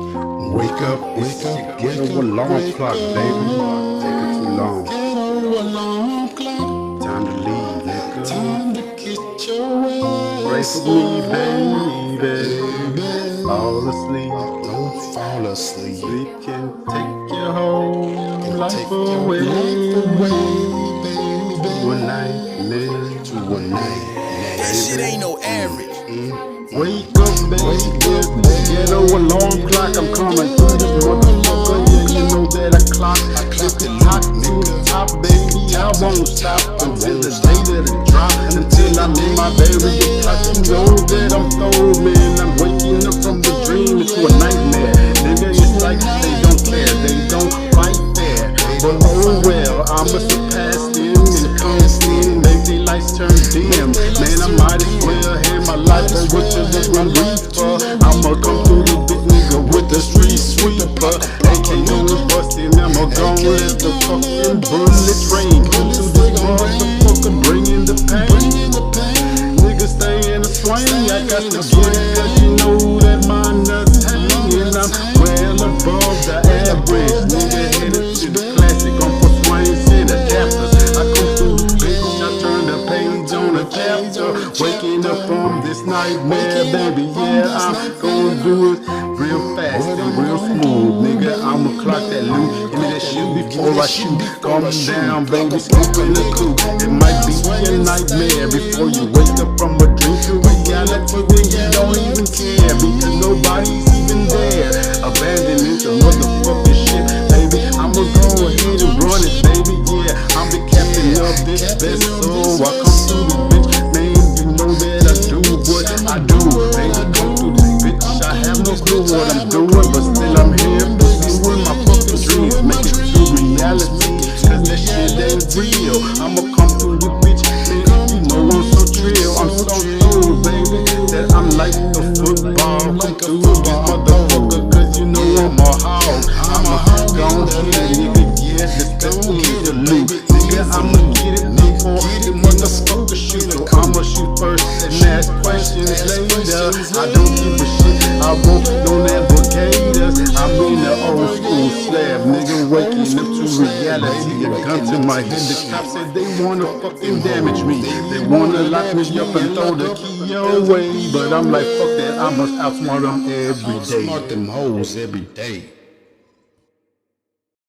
Wake up, ghetto alarm clock, baby. Take it too long. Time to leave, nigga. Time to get your Pray ass for me, baby. Fall asleep. Don't fall asleep. Sleep can take your whole life Take away. your life away, baby. To a nightmare. To a night. That shit ain't no average. Wake up, baby. Ghetto alarm clock. I'm coming through this motherfucker. Yeah, you know that I clock. If it hot to the top, baby, I won't stop until the day that it drop. Until I'm in my very clock. You know that I'm through, man. I'm waking up from the dream into a nightmare. Nigga, it's like they don't care. They don't fight fair. But oh well, I'ma surpass them and come in. Make their lights turn dim. Man, I might as well have my life over to the reefer. I'ma come through the big nigga with the street sweeper. AKA bustin', I'ma gon' let the fucking bullets rain. Come to this motherfucker, bringing the pain. Niggas stay in the swing, I got to get it, cause you know that my nuts hanging. I'm well above the average. Nigga headed to the classic on for swings and adapters. I come through the bitch, I turn the page on the chapter. Waking up from this nightmare, baby, yeah, I'm gonna do it real fast and real smooth. Nigga, I'ma clock that loot. Give me that shit before I shoot. Calm down, baby, scoop in the coop. It might be a nightmare before you wake up from a dream to reality. Then you don't even care because nobody's even there. Abandoning the motherfucking shit, baby. I'ma go ahead and run it, baby. Yeah, I'm the captain of this vessel. I come through the bitch, man. You know that I do what I do. Baby, come through this bitch. I have no clue what I'm doing, but still I'm here pursuing my fucking dreams, make it to reality. Cause that shit ain't real. I'ma come through the bitch, man. You know I'm so trill. I'm so cool, baby, that I'm like a football. Come through this motherfucker, cause you know I'm a hog. I'm a gon' hit it, nigga. Yeah, this gon' get the loot. Nigga, I'ma get it before the motherfucker shoot. So I'ma shoot first and ask questions later. I don't give a shit. I won't no navigators. I'm in the old school slab, nigga, waking up to reality. A gun to my head. The cops said they wanna fucking damage me. They wanna lock me up and throw the key away. But I'm like, fuck that. I must outsmart them every day. Outsmart them hoes every day.